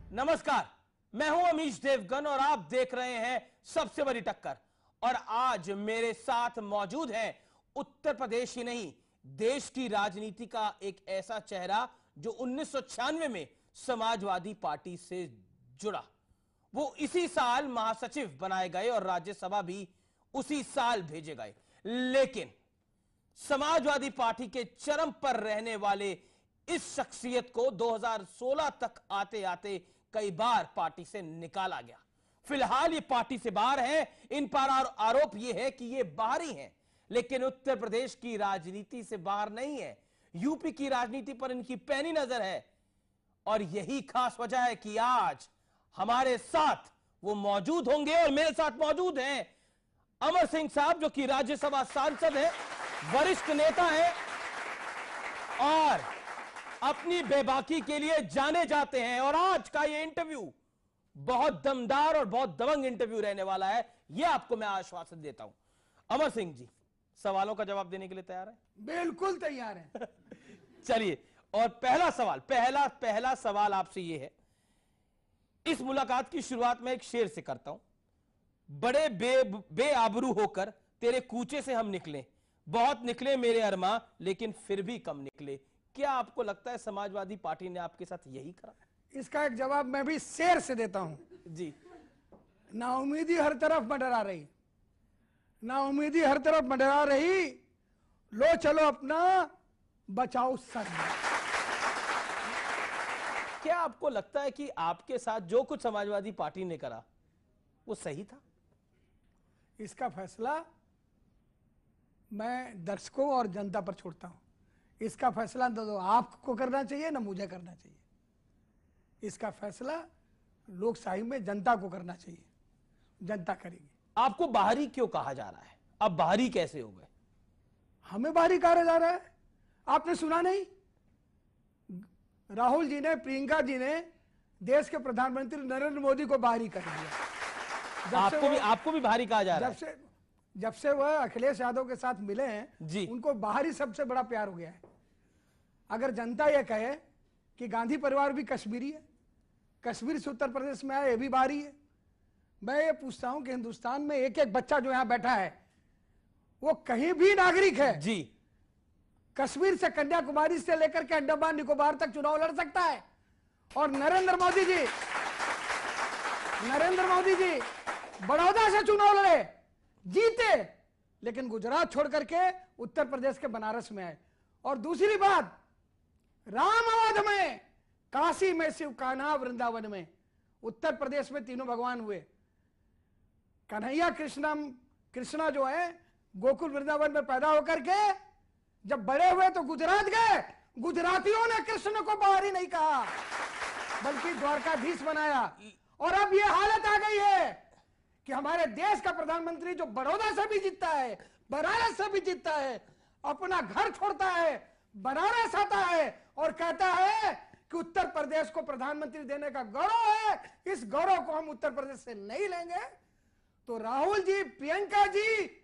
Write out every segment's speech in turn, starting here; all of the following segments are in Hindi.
नमस्कार, मैं हूं अमीश देवगन और आप देख रहे हैं सबसे बड़ी टक्कर। और आज मेरे साथ मौजूद है उत्तर प्रदेश ही नहीं, देश की राजनीति का एक ऐसा चेहरा जो 1996 में समाजवादी पार्टी से जुड़ा। वो इसी साल महासचिव बनाए गए और राज्यसभा भी उसी साल भेजे गए। लेकिन समाजवादी पार्टी के चरम पर रहने वाले इस शख्सियत को 2016 तक आते आते कई बार पार्टी से निकाला गया। फिलहाल ये पार्टी से बाहर है। इन पर आरोप ये है कि ये बाहरी हैं, लेकिन उत्तर प्रदेश की राजनीति से बाहर नहीं है। यूपी की राजनीति पर इनकी पैनी नजर है और यही खास वजह है कि आज हमारे साथ वो मौजूद होंगे। और मेरे साथ मौजूद हैं अमर सिंह साहब, जो कि राज्यसभा सांसद हैं, वरिष्ठ नेता हैं और अपनी बेबाकी के लिए जाने जाते हैं। और आज का ये इंटरव्यू बहुत दमदार और बहुत दबंग इंटरव्यू रहने वाला है, यह आपको मैं आश्वासन देता हूं। अमर सिंह जी, सवालों का जवाब देने के लिए तैयार है? बिल्कुल तैयार है। चलिए, और पहला सवाल आपसे यह है। इस मुलाकात की शुरुआत में एक शेर से करता हूं। बड़े बेआबरू होकर तेरे कूचे से हम निकले, बहुत निकले मेरे अरमा, लेकिन फिर भी कम निकले। क्या आपको लगता है समाजवादी पार्टी ने आपके साथ यही करा? इसका एक जवाब मैं भी शेर से देता हूं जी। नाउमीदी हर तरफ मंडरा रही, नाउमीदी हर तरफ मंडरा रही, लो चलो अपना बचाओ सर। क्या आपको लगता है कि आपके साथ जो कुछ समाजवादी पार्टी ने करा वो सही था? इसका फैसला मैं दर्शकों और जनता पर छोड़ता हूं। इसका फैसला तो आपको करना चाहिए, ना मुझे करना चाहिए। इसका फैसला लोकशाही में जनता को करना चाहिए, जनता करेगी। आपको बाहरी क्यों कहा जा रहा है? अब बाहरी कैसे हो गए? हमें बाहरी कहा जा रहा है? आपने सुना नहीं? राहुल जी ने, प्रियंका जी ने देश के प्रधानमंत्री नरेंद्र मोदी को बाहरी कर दिया। आपको भी बाहरी कहा जा रहा है? जब से वह अखिलेश यादव के साथ मिले हैं जी, उनको बाहरी सबसे बड़ा प्यार हो गया है। अगर जनता यह कहे कि गांधी परिवार भी कश्मीरी है, कश्मीर से उत्तर प्रदेश में आया, ये भी बाहरी है। मैं ये पूछता हूं कि हिंदुस्तान में एक एक बच्चा जो यहां बैठा है वो कहीं भी नागरिक है जी। कश्मीर से कन्याकुमारी से लेकर के अंडमान निकोबार तक चुनाव लड़ सकता है। और नरेंद्र मोदी जी बड़ौदा से चुनाव लड़े, जीते, लेकिन गुजरात छोड़ करके उत्तर प्रदेश के बनारस में आए। और दूसरी बात, राम अवध में, काशी में शिव, कान्हा वृंदावन में, उत्तर प्रदेश में तीनों भगवान हुए। कन्हैया कृष्णा जो है गोकुल वृंदावन में पैदा होकर के जब बड़े हुए तो गुजरात गए। गुजरातियों ने कृष्ण को बाहरी नहीं कहा बल्कि द्वारकाधीश बनाया। और अब यह हालत आ गई है कि हमारे देश का प्रधानमंत्री जो बड़ौदा से भी जीतता है, बनारस से भी जीतता है, अपना घर छोड़ता है, बनारस आता है और कहता है कि उत्तर प्रदेश को प्रधानमंत्री देने का गौरव है, इस गौरव को हम उत्तर प्रदेश से नहीं लेंगे। तो राहुल जी, प्रियंका जी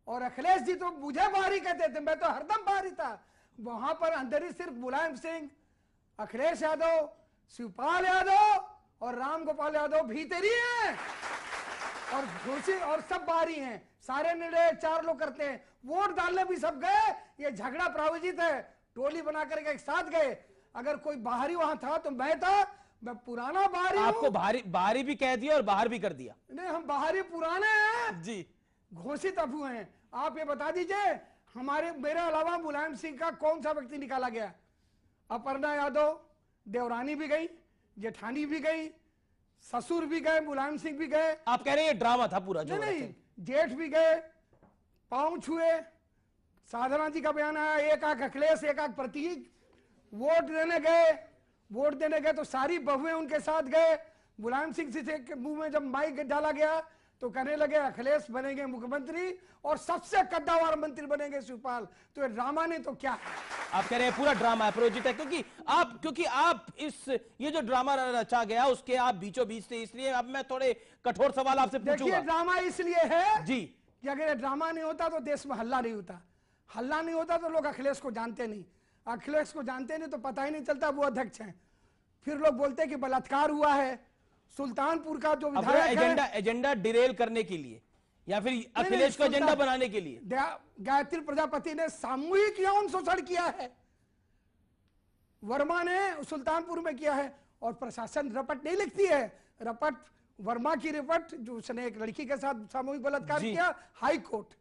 और अखिलेश जी तो मुझे बाहरी कहते थे, मैं तो हरदम बाहरी था। वहां पर अंदर ही सिर्फ मुलायम सिंह, अखिलेश यादव, शिवपाल यादव और राम गोपाल यादव भीतरी हैं और घोषी और सब बाहरी हैं। सारे निर्णय 4 लोग करते हैं। वोट डालने भी सब गए, ये झगड़ा प्रायोजित है, टोली बना करके एक साथ गए। अगर कोई बाहरी वहां था तो मैं था, मैं पुराना बाहरी। आपको बाहरी भी कह दिया और बाहर भी कर दिया? नहीं, हम बाहरी पुराने हैं जी, घोषित अफू हैं। आप ये बता दीजिए मेरे अलावा मुलायम सिंह का कौन सा व्यक्ति निकाला गया? अपर्णा यादव, देवरानी भी गई, जेठानी भी गई, ससुर भी गए, मुलायम सिंह भी गए। आप कह रहे हैं ये ड्रामा था पूरा? नहीं, जेठ भी गए, पांव छुए। साधना जी का बयान आया, एक आंख अखिलेश, एक आंख प्रतीक। वोट देने गए तो सारी बहुएं उनके साथ गए। मुलायम सिंह के मुंह में जब माइक डाला गया तो कहने लगे अखिलेश बनेंगे मुख्यमंत्री और सबसे कद्दावर मंत्री बनेंगे शिवपाल। तो ये ड्रामा नहीं तो क्या? आप कह रहे हैं पूरा ड्रामा है, प्रोजेक्ट है, क्योंकि आप ये जो ड्रामा रचा गया उसके आप बीचों बीच थे। इसलिए अब मैं थोड़े कठोर सवाल आपसे पूछूंगा। देखिए, ड्रामा इसलिए है जी कि अगर ड्रामा नहीं होता तो देश में हल्ला नहीं होता, हल्ला नहीं होता तो लोग अखिलेश को जानते नहीं, अखिलेश को जानते नहीं तो पता ही नहीं चलता वो अध्यक्ष हैं। फिर लोग बोलते हैं कि बलात्कार हुआ है। सुल्तानपुर का जो अपना विधायक एजेंडा डिरेल करने के लिए या फिर अखिलेश को एजेंडा बनाने के लिए गायत्री प्रजापति ने सामूहिक यौन शोषण किया है, वर्मा ने सुल्तानपुर में किया है, और प्रशासन रपट नहीं लिखती है। रपट, वर्मा की रिपोर्ट जो उसने एक लड़की के साथ सामूहिक बलात्कार किया, हाई कोर्ट।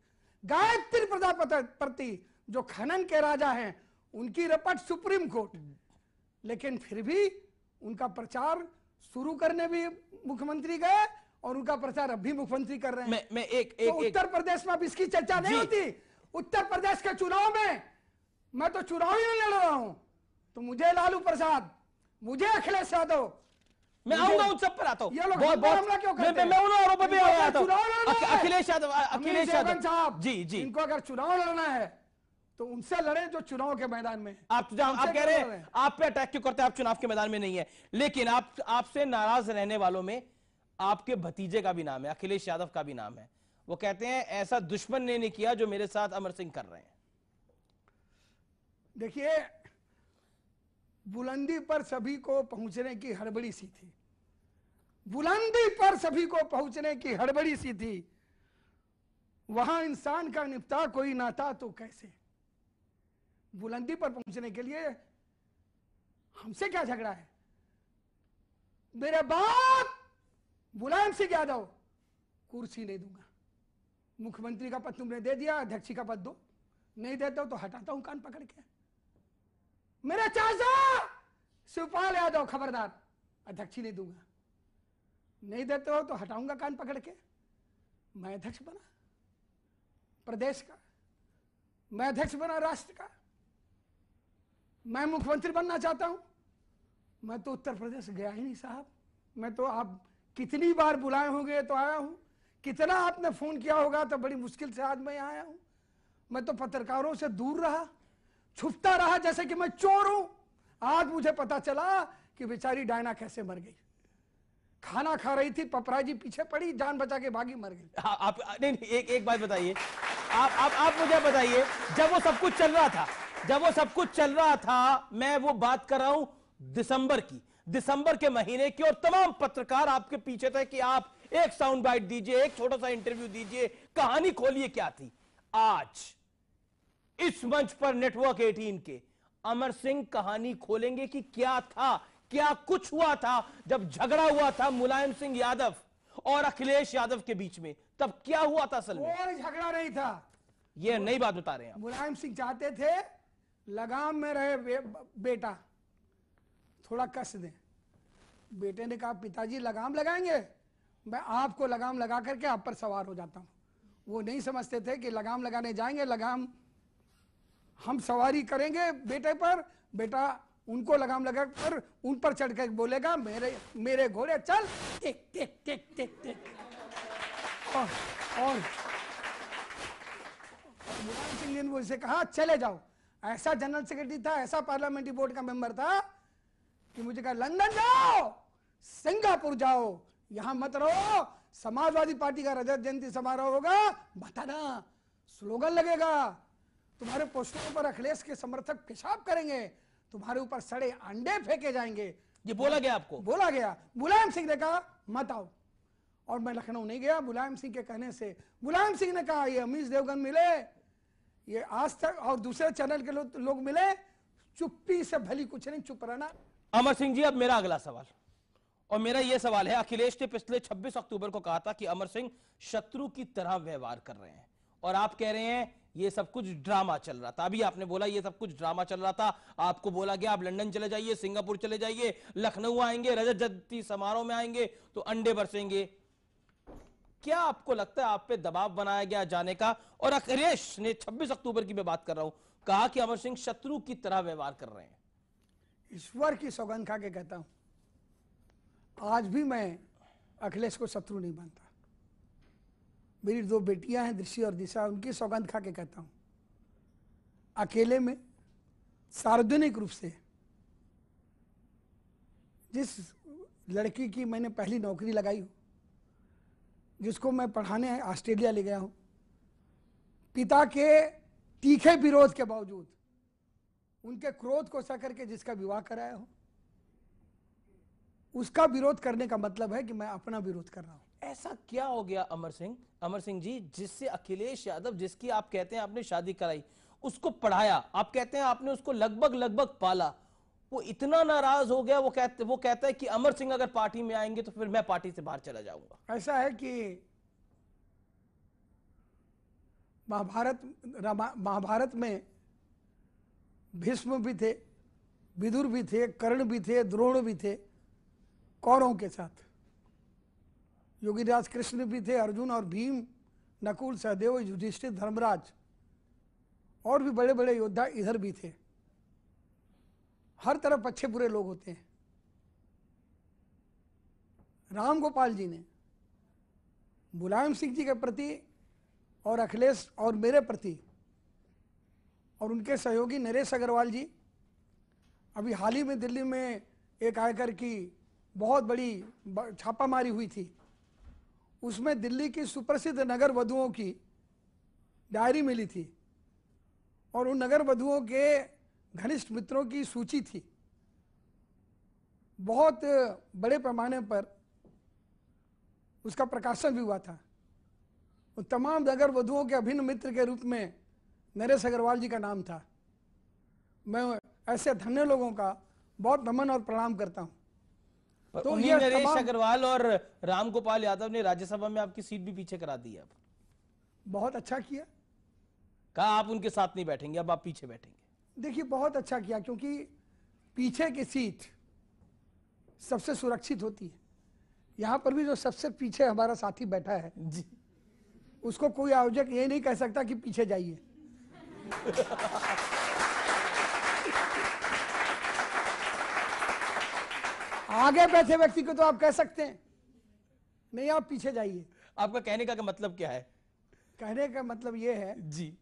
गायत्री प्रजापति जो खनन के राजा हैं, उनकी रिपोर्ट सुप्रीम कोर्ट। लेकिन फिर भी उनका प्रचार शुरू करने भी मुख्यमंत्री गए और उनका प्रचार अब भी मुख्यमंत्री कर रहे हैं। तो उत्तर प्रदेश में अब इसकी चर्चा नहीं होती। उत्तर प्रदेश के चुनाव में मैं तो चुनाव ही नहीं लड़ रहा हूं, तो मुझे लालू प्रसाद, मुझे अखिलेश यादव, मैं आऊंगा उन सब पर आता हूं। अखिलेश यादव साहब जी इनको अगर चुनाव लड़ना है तो उनसे लड़े जो चुनाव के मैदान में। आप कह रहे हैं आप पे अटैक क्यों करते हैं, आप चुनाव के मैदान में नहीं है। लेकिन आपसे नाराज रहने वालों में आपके भतीजे का भी नाम है, अखिलेश यादव का भी नाम है। वो कहते हैं ऐसा दुश्मन ने नहीं किया जो मेरे साथ अमर सिंह कर रहे हैं। देखिए, बुलंदी पर सभी को पहुंचने की हड़बड़ी सी थी, बुलंदी पर सभी को पहुंचने की हड़बड़ी सी थी, वहां इंसान का निपटा कोई नाता तो कैसे। बुलंदी पर पहुंचने के लिए हमसे क्या झगड़ा है। मेरे बाप मुलायम सिंह यादव कुर्सी नहीं दूंगा, मुख्यमंत्री का पद तुमने दे दिया, अध्यक्ष का पद दो, नहीं देते हो तो हटाता हूं कान पकड़ के। मेरे चाचा शिवपाल यादव खबरदार, अध्यक्ष नहीं दूंगा, नहीं देते हो तो हटाऊंगा कान पकड़ के। मैं अध्यक्ष बना प्रदेश का, मैं अध्यक्ष बना राष्ट्र का, मैं मुख्यमंत्री बनना चाहता हूं। मैं तो उत्तर प्रदेश गया ही नहीं साहब। मैं तो आप कितनी बार बुलाए होंगे तो आया हूं, कितना आपने फोन किया होगा तो बड़ी मुश्किल से आज मैं आया हूं। मैं तो पत्रकारों से दूर रहा, छुपता रहा जैसे कि मैं चोर हूं। आज मुझे पता चला कि बेचारी डायना कैसे मर गई। खाना खा रही थी, पपरा जी पीछे पड़ी, जान बचा के भागी, मर गई। आप नहीं, एक बात बताइए, आप मुझे बताइए, जब वो सब कुछ चल रहा था, मैं वो बात कर रहा हूं दिसंबर के महीने की, और तमाम पत्रकार आपके पीछे थे कि आप एक साउंड बाइट दीजिए, एक छोटा सा इंटरव्यू दीजिए, कहानी खोलिए क्या थी। आज इस मंच पर नेटवर्क 18 के अमर सिंह कहानी खोलेंगे कि क्या था, क्या कुछ हुआ था जब झगड़ा हुआ था मुलायम सिंह यादव और अखिलेश यादव के बीच में। तब क्या हुआ था असल में? कोई झगड़ा नहीं था। ये नई बात बता रहे हैं। मुलायम सिंह चाहते थे लगाम में रहे बेटा, थोड़ा कस दे। बेटे ने कहा पिताजी लगाम लगाएंगे, मैं आपको लगाम लगा करके आप पर सवार हो जाता हूं। वो नहीं समझते थे कि लगाम लगाने जाएंगे, लगाम हम सवारी करेंगे बेटे पर, बेटा उनको लगाम लगा कर उन पर चढ़ कर बोलेगा मेरे घोड़े चल टिक टिक टिक टिक टिक। और मुलायम सिंह ने मुझसे कहा चले जाओ। ऐसा जनरल सेक्रेटरी था, ऐसा पार्लियामेंट्री बोर्ड का मेंबर था कि मुझे कहा लंदन जाओ, सिंगापुर जाओ, यहां मत रहो। समाजवादी पार्टी का रजत जयंती समारोह होगा, बताना, स्लोगन लगेगा, तुम्हारे पोस्टरों पर अखिलेश के समर्थक पेशाब करेंगे, तुम्हारे ऊपर सड़े अंडे फेंके जाएंगे। ये बोला गया आपको? बोला गया। मुलायम सिंह ने कहा मत आओ, और मैं लखनऊ नहीं गया मुलायम सिंह के कहने से। मुलायम सिंह ने कहा ये अमीश देवगन मिले, ये आज तक और दूसरे चैनल के लोग मिले, चुप्पी से भली कुछ नहीं, चुप रहना। अमर सिंह जी, अब मेरा अगला सवाल, और मेरा यह सवाल है, अखिलेश ने पिछले 26 अक्टूबर को कहा था कि अमर सिंह शत्रु की तरह व्यवहार कर रहे हैं, और आप कह रहे हैं ये सब कुछ ड्रामा चल रहा था। अभी आपने बोला ये सब कुछ ड्रामा चल रहा था, आपको बोला गया आप लंदन चले जाइए, सिंगापुर चले जाइए, लखनऊ आएंगे, रजत जयंती समारोह में आएंगे तो अंडे बरसेंगे। क्या आपको लगता है आप पे दबाव बनाया गया जाने का? और अखिलेश ने 26 अक्टूबर की मैं बात कर रहा हूं, कहा कि अमर सिंह शत्रु की तरह व्यवहार कर रहे हैं। ईश्वर की सौगंध खा के कहता हूं, आज भी मैं अखिलेश को शत्रु नहीं मानता। मेरी 2 बेटियां हैं, दृष्टि और दिशा, उनकी सौगंध खा के कहता हूं, अकेले में सार्वजनिक रूप से जिस लड़की की मैंने पहली नौकरी लगाई हो, जिसको मैं पढ़ाने ऑस्ट्रेलिया ले गया हूं, पिता के तीखे विरोध के बावजूद, उनके क्रोध को सह करके जिसका विवाह कराया हूं, उसका विरोध करने का मतलब है कि मैं अपना विरोध कर रहा हूं। ऐसा क्या हो गया अमर सिंह जी, जिससे अखिलेश यादव, जिसकी आप कहते हैं आपने शादी कराई, उसको पढ़ाया, आप कहते हैं आपने उसको लगभग लगभग पाला, वो इतना नाराज हो गया, वो कहता है कि अमर सिंह अगर पार्टी में आएंगे तो फिर मैं पार्टी से बाहर चला जाऊंगा। ऐसा है कि महाभारत में भीष्म भी थे, विदुर भी थे, कर्ण भी थे, द्रोण भी थे कौरवों के साथ, योगीराज कृष्ण भी थे, अर्जुन और भीम, नकुल, सहदेव, युधिष्ठिर, धर्मराज और भी बड़े बड़े योद्धा इधर भी थे। हर तरफ अच्छे बुरे लोग होते हैं। राम गोपाल जी ने मुलायम सिंह जी के प्रति और अखिलेश और मेरे प्रति और उनके सहयोगी नरेश अग्रवाल जी, अभी हाल ही में दिल्ली में एक आयकर की बहुत बड़ी छापामारी हुई थी, उसमें दिल्ली की सुप्रसिद्ध नगर वधुओं की डायरी मिली थी और उन नगर वधुओं के घनिष्ठ मित्रों की सूची थी। बहुत बड़े पैमाने पर उसका प्रकाशन भी हुआ था। उन तमाम नगर वधुओं के अभिन्न मित्र के रूप में नरेश अग्रवाल जी का नाम था। मैं ऐसे धन्य लोगों का बहुत नमन और प्रणाम करता हूं। तो ये नरेश अग्रवाल और रामगोपाल यादव ने राज्यसभा में आपकी सीट भी पीछे करा दी है। अब बहुत अच्छा किया। कहा आप उनके साथ नहीं बैठेंगे, अब आप पीछे बैठेंगे। देखिए बहुत अच्छा किया, क्योंकि पीछे की सीट सबसे सुरक्षित होती है। यहां पर भी जो सबसे पीछे हमारा साथी बैठा है जी, उसको कोई आयोजक ये नहीं कह सकता कि पीछे जाइए। आगे बैठे व्यक्ति को तो आप कह सकते हैं नहीं आप पीछे जाइए। आपका कहने का मतलब क्या है? कहने का मतलब ये है जी,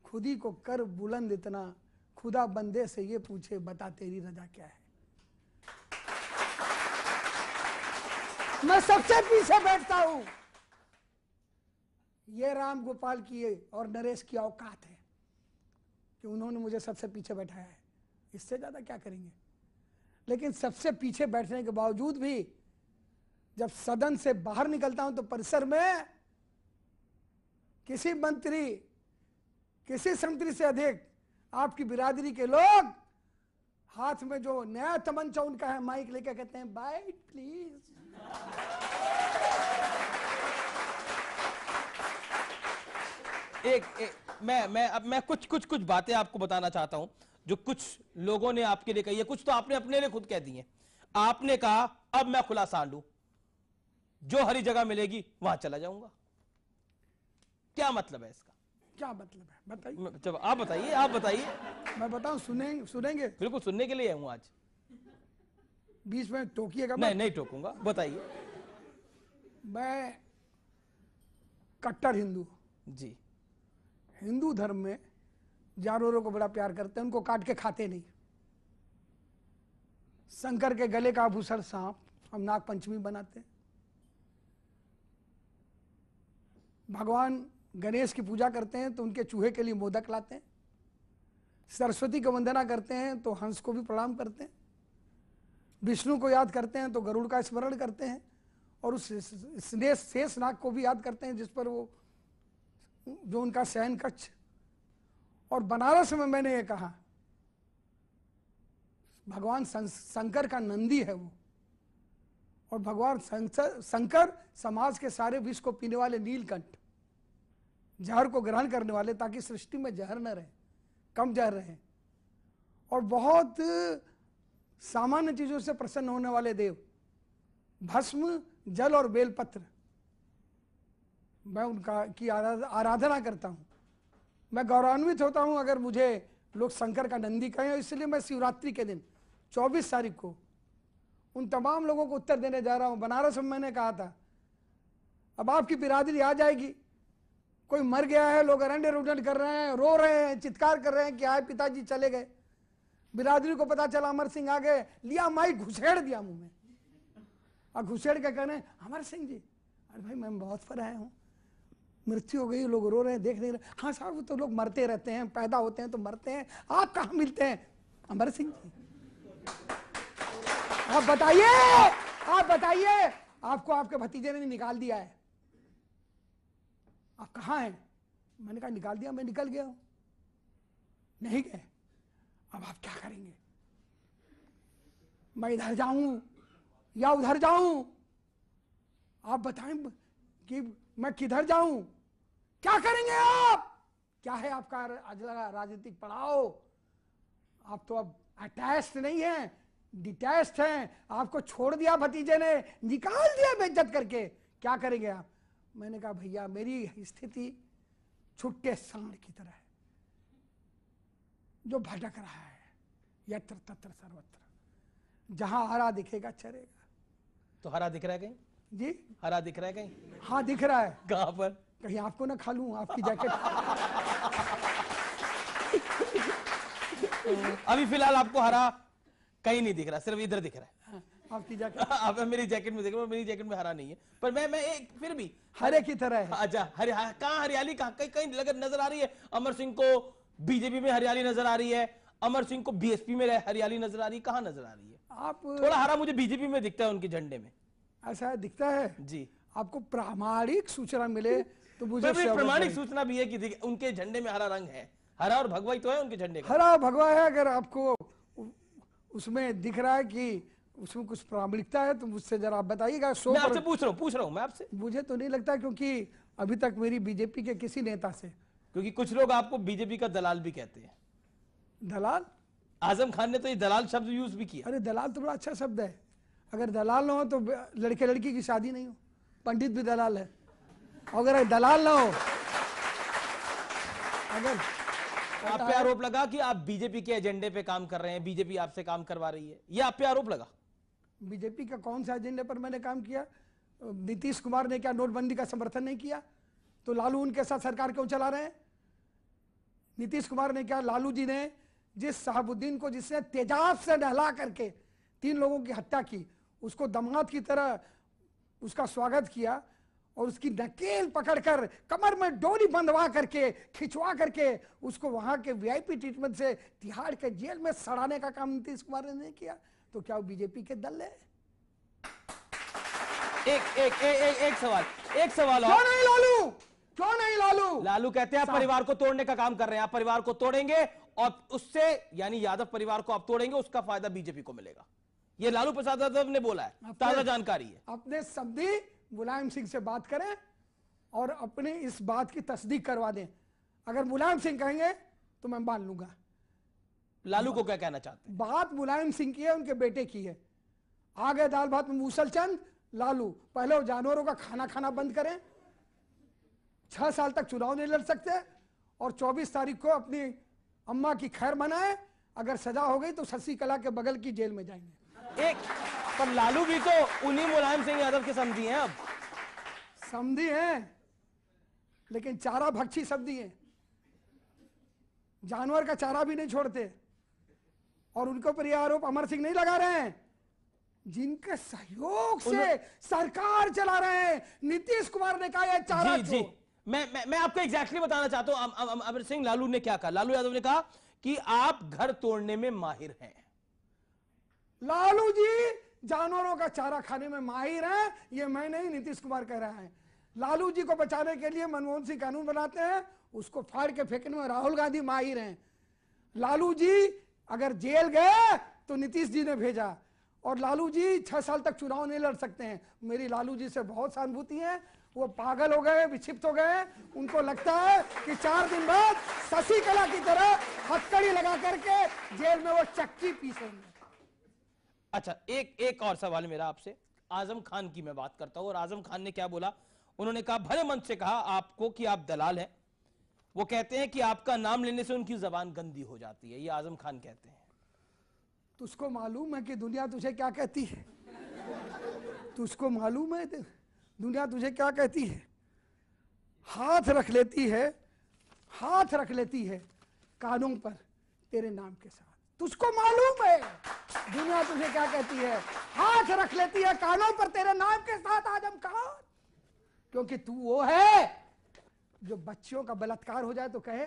खुदी को कर बुलंद इतना, खुदा बंदे से ये पूछे बता तेरी रजा क्या है। मैं सबसे पीछे बैठता हूं। ये राम गोपाल की और नरेश की औकात है कि उन्होंने मुझे सबसे पीछे बैठाया है। इससे ज्यादा क्या करेंगे? लेकिन सबसे पीछे बैठने के बावजूद भी जब सदन से बाहर निकलता हूं तो परिसर में किसी मंत्री, किसी संतरी से अधिक आपकी बिरादरी के लोग हाथ में जो नया तमंचा उनका है माइक लेकर कहते हैं बाइट प्लीज। मैं कुछ बातें आपको बताना चाहता हूं जो कुछ लोगों ने आपके लिए कही है, कुछ तो आपने अपने लिए खुद कह दी है। आपने कहा अब मैं खुला सांड हूं, जो हरी जगह मिलेगी वहां चला जाऊंगा। क्या मतलब है इसका? क्या मतलब है बताइए? जब आप बताइए। मैं बताऊं? सुनेंगे? बिल्कुल सुनने के लिए हूं आज। बीच में टोकिएगा? नहीं टोकूंगा, बताइए। मैं कट्टर हिंदू। जी, हिंदू धर्म में जानवरों को बड़ा प्यार करते हैं, उनको काट के खाते नहीं। शंकर के गले का आभूषण सांप हम नाग पंचमी बनाते हैं। भगवान गणेश की पूजा करते हैं तो उनके चूहे के लिए मोदक लाते हैं। सरस्वती को वंदना करते हैं तो हंस को भी प्रणाम करते हैं। विष्णु को याद करते हैं तो गरुड़ का स्मरण करते हैं। और उस शेष नाग को भी याद करते हैं जिस पर वो जो उनका शयन कक्ष। और बनारस में मैंने ये कहा भगवान शंकर का नंदी है वो, और भगवान शंकर समाज के सारे विष को पीने वाले नीलकंठ, जहर को ग्रहण करने वाले, ताकि सृष्टि में जहर न रहे, कम जहर रहे, और बहुत सामान्य चीजों से प्रसन्न होने वाले देव। भस्म, जल और बेलपत्र मैं उनका की आराधना करता हूं। मैं गौरवान्वित होता हूं अगर मुझे लोग शंकर का नंदी कहें। इसलिए मैं शिवरात्रि के दिन 24 तारीख को उन तमाम लोगों को उत्तर देने जा रहा हूं। बनारस में मैंने कहा था अब आपकी बिरादरी आ जाएगी, कोई मर गया है, लोग अरंडे रुंडन कर रहे हैं, रो रहे हैं, चित्कार कर रहे हैं कि आए पिताजी चले गए। बिरादरी को पता चला अमर सिंह आ गए, लिया माइक घुसेड़ दिया मुंह में, और घुसेड़ के कहने अमर सिंह जी, अरे भाई मैं बहुत पर आया हूँ, मृत्यु हो गई, लोग रो रहे हैं, देख नहीं रहे। हाँ साहब वो तो लोग मरते रहते हैं, पैदा होते हैं तो मरते हैं, आप कहाँ मिलते हैं? अमर सिंह जी। आप बताइए, आप बताइए, आपको आपके भतीजे ने निकाल दिया है, आप कहाँ हैं? मैंने कहा निकाल दिया, मैं निकल गया हूं। नहीं गए, अब आप क्या करेंगे? मैं इधर जाऊं या उधर जाऊं? आप बताएं कि मैं किधर जाऊं? क्या करेंगे आप? क्या है आपका अगला राजनीतिक पड़ाव? आप तो अब अटैच्ड नहीं हैं, डिटैच्ड हैं। आपको छोड़ दिया भतीजे ने, निकाल दिया बेइज्जत करके, क्या करेंगे आप? मैंने कहा भैया मेरी स्थिति छुट्टे सांड की तरह है जो भटक रहा है यत्र तत्र सर्वत्र, जहां हरा दिखेगा चरेगा। तो हरा दिख रहा है कहीं? जी हरा दिख रहा है कहीं? हाँ दिख रहा है। कहां पर? कहीं आपको ना खा लूं आपकी जैकेट। अभी फिलहाल आपको हरा कहीं नहीं दिख रहा, सिर्फ इधर दिख रहा है। हाँ, आपकी जैकेट। आप मेरी जैकेट में देख रहे हो, मेरी जैकेट में हरा नहीं है, पर मैं एक फिर भी हरे की तरह है। अच्छा कहाँ हरियाली, कहाँ कहीं कहीं नजर आ रही है? अमर सिंह को बीजेपी में हरियाली नजर आ रही है, अमर सिंह को बीएसपी में हरियाली नजर आ रही है, कहाँ नजर आ रही है? आप थोड़ा हरा मुझे बीजेपी में दिखता है, उनके झंडे में। ऐसा दिखता है जी, आपको प्रामाणिक सूचना मिले तो मुझे प्रमाणिक सूचना भी है कि उनके झंडे में हरा रंग है, हरा और भगवा ही तो है उनके झंडे का। हरा भगवा है। अगर आपको उसमें दिख रहा है कि उसमें कुछ प्रामाणिकता है तो मुझसे जरा आप बताइएगा। मैं आपसे पूछ रहा हूँ मैं आपसे। मुझे तो नहीं लगता, क्योंकि अभी तक मेरी बीजेपी के किसी नेता से। क्योंकि कुछ लोग आपको बीजेपी का दलाल भी कहते हैं। दलाल? आजम खान ने तो ये दलाल शब्द यूज भी किया। अरे दलाल तो बड़ा अच्छा शब्द है। अगर दलाल ना हो तो लड़के लड़की की शादी नहीं हो। पंडित भी दलाल है। अगर दलाल ना हो, अगर आप पे आरोप लगा कि आप बीजेपी के एजेंडे पे काम कर रहे हैं, बीजेपी आपसे काम करवा रही है, ये आप पे आरोप लगा? बीजेपी का कौन सा एजेंडे पर मैंने काम किया? नीतीश कुमार ने क्या नोटबंदी का समर्थन नहीं किया? तो लालू उनके साथ सरकार क्यों चला रहे हैं? नीतीश कुमार ने क्या, लालू जी ने जिस साहबुद्दीन को, जिसने तेजाब से नहला करके 3 लोगों की हत्या की, उसको दामाद की तरह उसका स्वागत किया और उसकी नकेल पकड़कर कमर में डोरी बंधवा करके खिंचवा करके उसको वहां के वीआईपी ट्रीटमेंट से तिहाड़ के जेल में सड़ाने का काम नीतीश कुमार ने नहीं किया? तो क्या वो बीजेपी के दल है? एक सवाल क्यों नहीं लालू? क्यों नहीं लालू? लालू कहते हैं आप परिवार को तोड़ने का काम कर रहे हैं, आप परिवार को तोड़ेंगे और उससे यानी यादव परिवार को आप तोड़ेंगे, उसका फायदा बीजेपी को मिलेगा। ये लालू प्रसाद यादव ने बोला है, ताजा जानकारी है। अपने समधी मुलायम सिंह से बात करें और अपने इस बात की तस्दीक करवा दें। अगर मुलायम सिंह कहेंगे तो मैं मान लूंगा। लालू को क्या कहना चाहते हैं? बात मुलायम सिंह की है, उनके बेटे की है। आ गए दाल भात में मूसलचंद लालू। पहले वो जानवरों का खाना खाना बंद करें, 6 साल तक चुनाव नहीं लड़ सकते और 24 तारीख को अपनी अम्मा की खैर मनाए। अगर सजा हो गई तो शशि कला के बगल की जेल में जाएंगे। एक पर लालू भी तो उन्हीं मुलायम सिंह यादव के समधी हैं। अब समधी हैं लेकिन चारा भक्षी समधी हैं, जानवर का चारा भी नहीं छोड़ते। और उनके ऊपर यह आरोप अमर सिंह नहीं लगा रहे हैं, जिनके सहयोग से सरकार चला रहे हैं। नीतीश कुमार ने कहा यह चारा जी, मैं आपको एग्जैक्टली बताना चाहता हूं अमर सिंह लालू ने क्या कहा। लालू यादव ने कहा कि आप घर तोड़ने में माहिर हैं। लालू जी जानवरों का चारा खाने में माहिर हैं, ये मैं नहीं, नीतीश कुमार कह रहा है। लालू जी को बचाने के लिए मनमोहन सिंह कानून बनाते हैं, उसको फाड़ के फेंकने में राहुल गांधी माहिर हैं। लालू जी अगर जेल गए तो नीतीश जी ने भेजा, और लालू जी 6 साल तक चुनाव नहीं लड़ सकते हैं। मेरी लालू जी से बहुत सहानुभूति है। वो पागल हो गए, विक्षिप्त हो गए। उनको लगता है कि 4 दिन बाद शशि कला की तरह हथकड़ी लगा करके जेल में वो चक्की पीसेंगे। अच्छा, एक और सवाल मेरा आपसे। आजम खान की मैं बात करता हूं, और आजम खान ने क्या बोला? उन्होंने कहा, भले मन से कहा आपको कि आप दलाल हैं। वो कहते हैं कि आपका नाम लेने से उनकी जबान गंदी हो जाती है, ये आजम खान कहते हैं। तुझको मालूम है कि दुनिया तुझे क्या कहती है? तुझको मालूम है दुनिया तुझे क्या कहती है? हाथ रख लेती है, हाथ रख लेती है कानों पर तेरे नाम के साथ। तुझको मालूम है दुनिया तुझे क्या कहती है? हाथ रख लेती है कानों पर तेरे नाम के साथ आजम खान। क्योंकि तू वो है जो बच्चियों का बलात्कार हो जाए तो कहे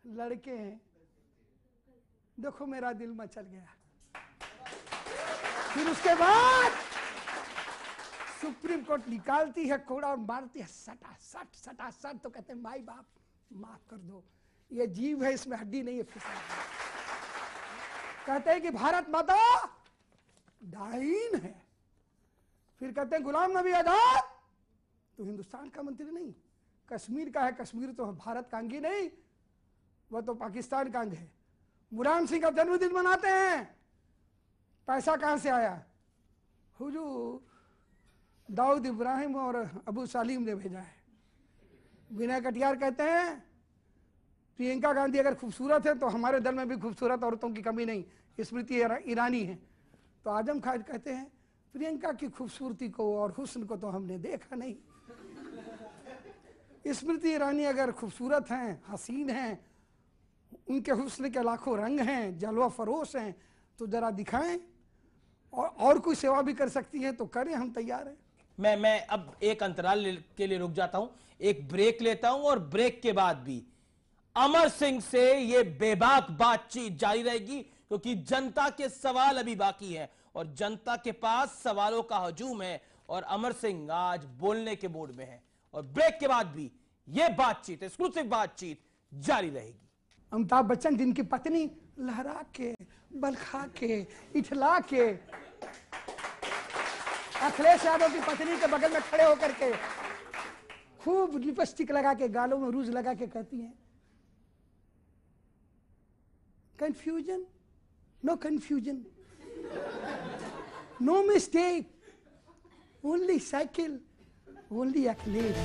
लड़के हैं, देखो मेरा दिल मचल गया। फिर उसके बाद सुप्रीम कोर्ट निकालती है कोड़ा और मारती है सटा सट सटा सट, तो कहते हैं माई बाप माफ कर दो, ये जीव है, इसमें हड्डी नहीं है, फिसल। कहते हैं कि भारत माता डाइन है। फिर कहते हैं गुलाम नबी आजाद तो हिंदुस्तान का मंत्री नहीं, कश्मीर का है, कश्मीर तो भारत का अंग ही नहीं, वह तो पाकिस्तान का अंग है। मुलायम सिंह का जन्मदिन मनाते हैं, पैसा कहां से आया? हुजूर दाऊद इब्राहिम और अबू सालिम ने भेजा है। विनय कटियार कहते हैं प्रियंका गांधी अगर खूबसूरत है तो हमारे दल में भी खूबसूरत औरतों की कमी नहीं, स्मृति ईरानी है। तो आजम खान कहते हैं प्रियंका की खूबसूरती को और हुस्न को तो हमने देखा नहीं, स्मृति ईरानी अगर खूबसूरत हैं, हसीन हैं, उनके हुस्न के लाखों रंग हैं, जलवा फरोश हैं, तो जरा दिखाएं, और कोई सेवा भी कर सकती है तो करें, हम तैयार हैं। मैं अब एक अंतराल के लिए रुक जाता हूं, एक ब्रेक लेता हूं, और ब्रेक के बाद भी अमर सिंह से ये बेबाक बातचीत जारी रहेगी, क्योंकि जनता के सवाल अभी बाकी हैं और जनता के पास सवालों का हजूम है, और अमर सिंह आज बोलने के मूड में है। और ब्रेक के बाद भी ये बातचीत, एक्सक्लूसिव बातचीत जारी रहेगी। अमिताभ बच्चन जिनकी पत्नी लहरा के, बलखा के, इठला के, अखिलेश यादव की पत्नी के बगल में खड़े होकर के खूब लिपस्टिक लगा के, गालों में रूज लगा के कहती हैं confusion, no confusion, no mistake, only cycle, only Akhilesh.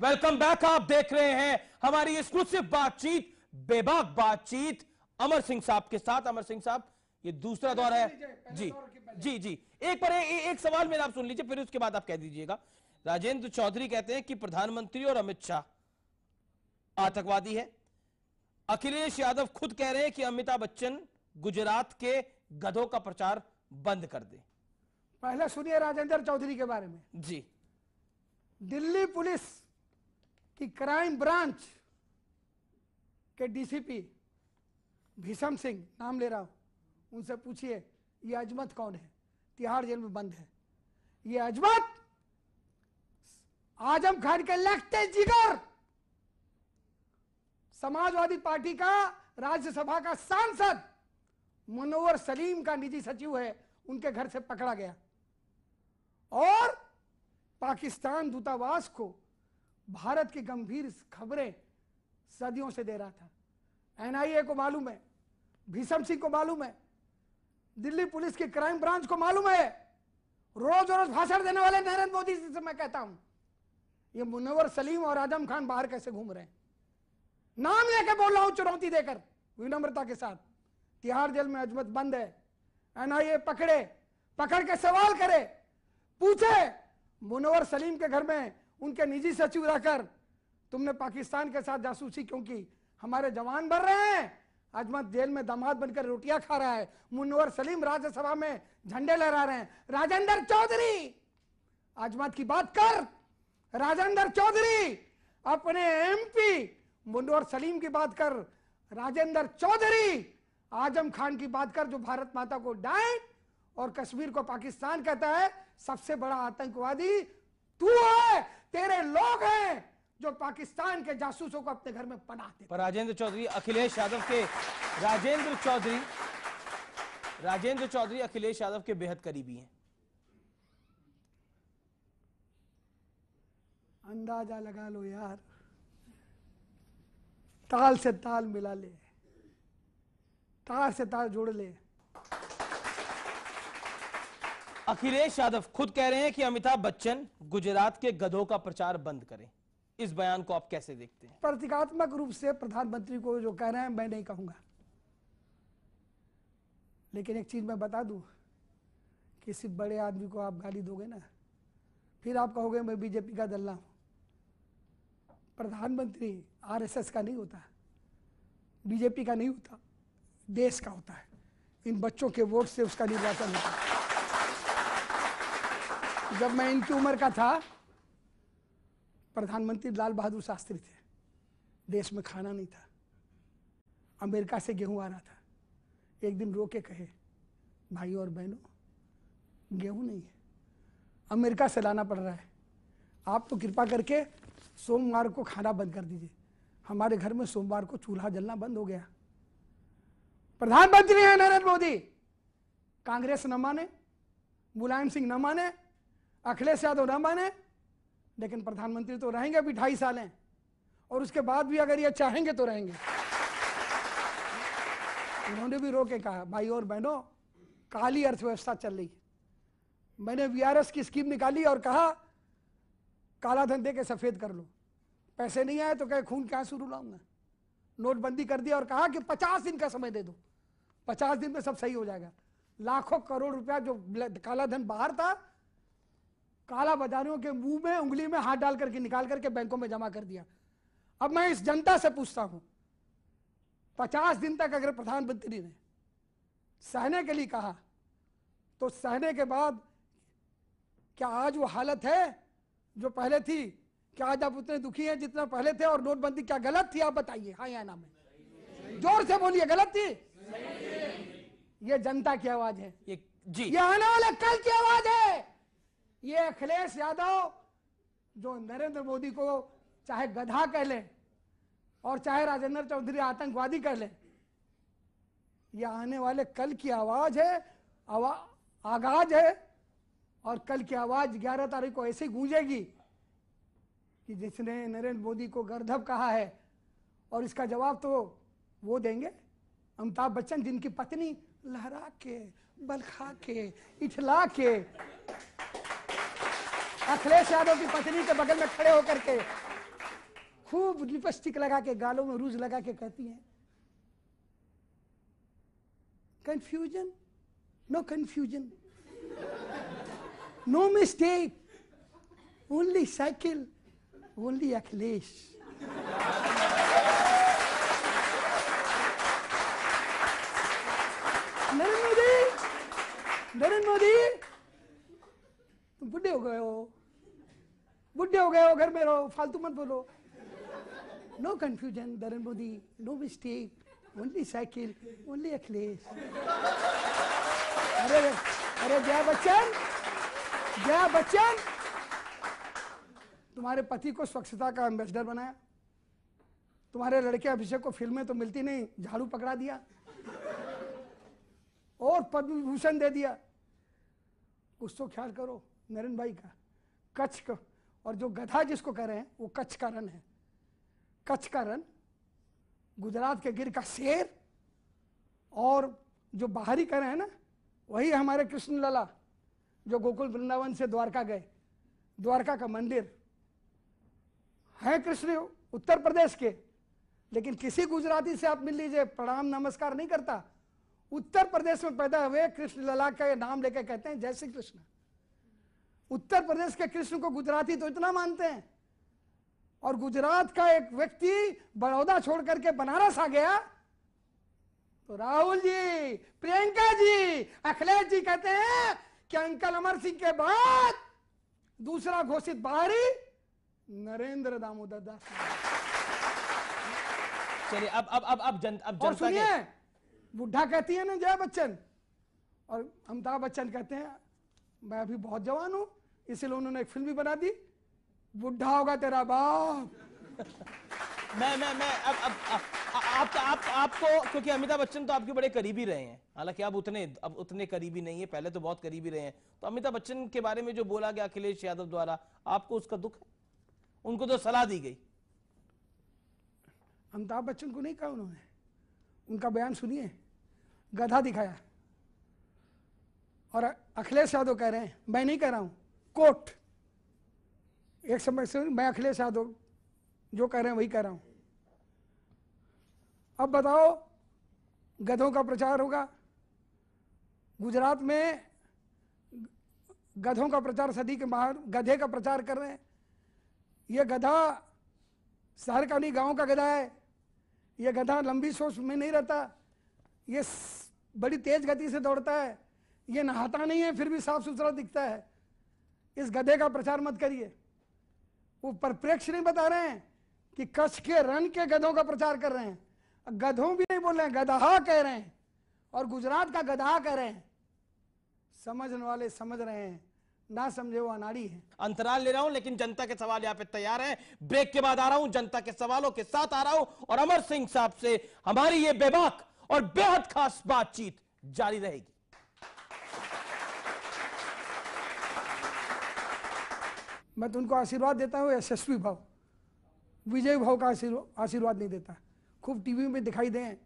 Welcome back. आप देख रहे हैं हमारी एक्सक्लूसिव बातचीत, बेबाक बातचीत अमर सिंह साहब के साथ। अमर सिंह साहब, ये दूसरा दौर है जी जी जी। एक सवाल मेरा आप सुन लीजिए, फिर उसके बाद आप कह दीजिएगा। राजेंद्र चौधरी कहते हैं कि प्रधानमंत्री और अमित शाह आतंकवादी है। अखिलेश यादव खुद कह रहे हैं कि अमिताभ बच्चन गुजरात के गधों का प्रचार बंद कर दे। पहले सुनिए राजेंद्र चौधरी के बारे में जी। दिल्ली पुलिस की क्राइम ब्रांच के डीसीपी भीषम सिंह, नाम ले रहा हूं, उनसे पूछिए ये अजमत कौन है, तिहाड़ जेल में बंद है। ये अजमत आजम खान के लगते जिगर समाजवादी पार्टी का राज्यसभा का सांसद मुनव्वर सलीम का निजी सचिव है, उनके घर से पकड़ा गया और पाकिस्तान दूतावास को भारत की गंभीर खबरें सदियों से दे रहा था। एनआईए को मालूम है, भीषम सिंह को मालूम है, दिल्ली पुलिस की क्राइम ब्रांच को मालूम है। रोज रोज भाषण देने वाले नरेंद्र मोदी जी से मैं कहता हूं, ये मुनव्वर सलीम और आजम खान बाहर कैसे घूम रहे हैं। नाम लेके बोल रहा हूं, चुनौती देकर, विनम्रता के साथ। तिहाड़ जेल में अजमत बंद है, एनआईए पकड़ के सवाल करे, पूछे मुनव्वर सलीम के घर में उनके निजी सचिव रहकर तुमने पाकिस्तान के साथ जासूसी क्यों की? हमारे जवान मर रहे हैं, अजमत जेल में दामाद बनकर रोटियां खा रहा है, मुनव्वर सलीम राज्यसभा में झंडे लहरा रहे हैं। राजेंद्र चौधरी अजमत की बात कर, राजेंद्र चौधरी अपने एमपी मुनव्वर सलीम की बात कर, राजेंद्र चौधरी आजम खान की बात कर, जो भारत माता को डाइन और कश्मीर को पाकिस्तान कहता है। सबसे बड़ा आतंकवादी तू है, तेरे लोग हैं जो पाकिस्तान के जासूसों को अपने घर में पनाह देते। पर राजेंद्र चौधरी अखिलेश यादव के राजेंद्र चौधरी अखिलेश यादव के बेहद करीबी हैं। अंदाजा लगा लो यार, ताल से ताल मिला ले, तार से तार जोड़ ले। अखिलेश यादव खुद कह रहे हैं कि अमिताभ बच्चन गुजरात के गधों का प्रचार बंद करें। इस बयान को आप कैसे देखते हैं? प्रतीकात्मक रूप से प्रधानमंत्री को जो कह रहे हैं मैं नहीं कहूंगा, लेकिन एक चीज मैं बता दूं, किसी बड़े आदमी को आप गाली दोगे ना, फिर आप कहोगे मैं बीजेपी का दल्ला हूं। प्रधानमंत्री आरएसएस का नहीं होता, बीजेपी का नहीं होता, देश का होता है। इन बच्चों के वोट से उसका निर्वाचन होता है। जब मैं इनकी उम्र का था, प्रधानमंत्री लाल बहादुर शास्त्री थे, देश में खाना नहीं था, अमेरिका से गेहूं आ रहा था। एक दिन रो के कहे, भाई और बहनों, गेहूं नहीं है, अमेरिका से लाना पड़ रहा है, आप तो कृपा करके सोमवार को खाना बंद कर दीजिए। हमारे घर में सोमवार को चूल्हा जलना बंद हो गया। प्रधानमंत्री है नरेंद्र मोदी, कांग्रेस न माने, मुलायम सिंह न माने, अखिलेश यादव न माने, लेकिन प्रधानमंत्री तो रहेंगे अभी 2.5 साल हैं, और उसके बाद भी अगर ये चाहेंगे तो रहेंगे। उन्होंने भी रो के कहा, भाई और बहनों, काली अर्थव्यवस्था चल रही है। मैंने वीआरएस की स्कीम निकाली और कहा काला धन दे के सफेद कर लो। पैसे नहीं आए तो कहे खून के आंसू रुलाऊंगा। नोटबंदी कर दिया और कहा कि 50 दिन का समय दे दो, 50 दिन में सब सही हो जाएगा। लाखों करोड़ रुपया जो काला धन बाहर था, काला बाजारियों के मुंह में उंगली में हाथ डाल करके निकाल करके बैंकों में जमा कर दिया। अब मैं इस जनता से पूछता हूं, 50 दिन तक अगर प्रधानमंत्री ने सहने के लिए कहा, तो सहने के बाद क्या आज वो हालत है जो पहले थी? क्या आज आप उतने दुखी हैं जितना पहले थे? और नोटबंदी क्या गलत थी? आप बताइए, हाँ या ना में जोर से बोलिए, गलत थी? ये जनता की आवाज है, ये आने वाले कल की आवाज है। ये अखिलेश यादव जो नरेंद्र मोदी को चाहे गधा कह ले और चाहे राजेंद्र चौधरी आतंकवादी कह ले, ये आने वाले कल की आवाज है, आगाज है। और कल की आवाज 11 तारीख को ऐसे गूंजेगी कि जिसने नरेंद्र मोदी को गर्दभ कहा है, और इसका जवाब तो वो देंगे अमिताभ बच्चन, जिनकी पत्नी लहरा के, बलखा के, इठला के अखिलेश यादव की पत्नी के बगल में खड़े होकर के खूब लिपस्टिक लगा के, गालों में रूज लगा के कहती हैं, confusion, no confusion, no mistake, only cycle, only Akhilesh. Narendra Modi तुम बुढ़े हो गए हो, बुढ़े हो गए हो, घर में रहो, फालतू मत बोलो। No confusion Narendra Modi, no mistake, only cycle, only Akhilesh. अरे अरे जया बच्चन, जया बच्चन, तुम्हारे पति को स्वच्छता का एम्बेसडर बनाया, तुम्हारे लड़के अभिषेक को फिल्में तो मिलती नहीं, झाड़ू पकड़ा दिया और पद्म विभूषण दे दिया। कुछ तो ख्याल करो नरेंद्र भाई का। कच्छ का, और जो गधा जिसको कह रहे हैं वो कच्छ का रण है। कच्छ का रण गुजरात के गिर का शेर, और जो बाहरी कह रहे हैं ना, वही हमारे कृष्ण लला जो गोकुल वृंदावन से द्वारका गए। द्वारका का मंदिर है कृष्ण उत्तर प्रदेश के, लेकिन किसी गुजराती से आप मिल लीजिए, प्रणाम नमस्कार नहीं करता। उत्तर प्रदेश में पैदा हुए कृष्ण लला का नाम लेकर कहते हैं जय श्री कृष्ण। उत्तर प्रदेश के कृष्ण को गुजराती तो इतना मानते हैं, और गुजरात का एक व्यक्ति बड़ौदा छोड़ करके बनारस आ गया, तो राहुल जी, प्रियंका जी, अखिलेश जी कहते हैं कि अंकल अमर सिंह के बाद दूसरा घोषित बाहरी नरेंद्र दामोदर दास। चलिए अब जनता और सुनिए, बुढ़ा कहती है ना जया बच्चन, और अमिताभ बच्चन कहते हैं मैं अभी बहुत जवान हूं, इसलिए उन्होंने एक फिल्म भी बना दी, बुढ़ा होगा तेरा बाप। मैं आपको, क्योंकि अमिताभ बच्चन तो आपके बड़े करीबी रहे हैं, हालांकि अब उतने करीबी नहीं है, पहले तो बहुत करीबी रहे हैं, तो अमिताभ बच्चन के बारे में जो बोला गया अखिलेश यादव द्वारा, आपको उसका दुख है? उनको तो सलाह दी गई। अमिताभ बच्चन को नहीं कहा उन्होंने, उनका बयान सुनिए, गधा दिखाया। और अखिलेश यादव कह रहे हैं, मैं नहीं कह रहा हूं, कोट एक समय से मैं अखिलेश यादव जो कह रहे हैं वही कह रहा हूं। अब बताओ, गधों का प्रचार होगा गुजरात में, गधों का प्रचार, सदी के महान गधे का प्रचार कर रहे हैं। ये गधा शहर का नहीं, गांव का गधा है। ये गधा लंबी सोच में नहीं रहता, ये बड़ी तेज गति से दौड़ता है, ये नहाता नहीं है फिर भी साफ सुथरा दिखता है। इस गधे का प्रचार मत करिए। वो परिप्रेक्ष्य नहीं बता रहे हैं कि कच्छ के रण के गधों का प्रचार कर रहे हैं। गधों भी नहीं बोल रहे हैं, गदहा कह रहे हैं, और गुजरात का गदहा कह रहे हैं। समझने वाले समझ रहे हैं, ना समझे वो अनाड़ी है। अंतराल ले रहा हूं, लेकिन जनता के सवाल यहां पे तैयार हैं। ब्रेक के बाद आ रहा हूं, जनता के सवालों के साथ आ रहा हूं, और अमर सिंह साहब से हमारी ये बेबाक और बेहद खास बातचीत जारी रहेगी। मैं तो उनको आशीर्वाद देता हूँ यशस्वी भाव, विजय भाव का आशीर्वाद नहीं देता। खूब टीवी में दिखाई दें,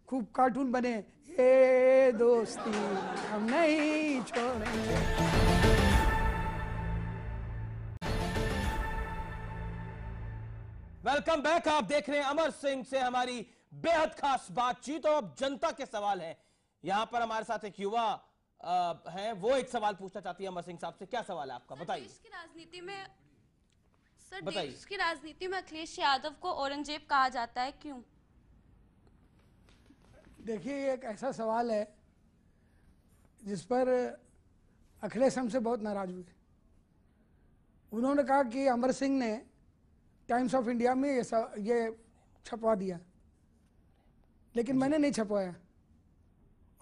खूब कार्टून बने, ये दोस्ती हम नहीं छोड़ेंगे। Welcome back. आप देख रहे हैं अमर सिंह से हमारी बेहद खास बातचीत, और अब जनता के सवाल हैं। यहां पर हमारे साथ एक युवा हैं, वो एक सवाल पूछना चाहती है अमर सिंह साहब से। क्या सवाल है आपका, बताइए। देश की राजनीति में देश की राजनीति में अखिलेश यादव को औरंगजेब कहा जाता है, क्यों? देखिए, ये एक ऐसा सवाल है जिस पर अखिलेश हमसे बहुत नाराज हुए। उन्होंने कहा कि अमर सिंह ने टाइम्स ऑफ इंडिया में ये छपवा दिया, लेकिन मैंने नहीं छपवाया।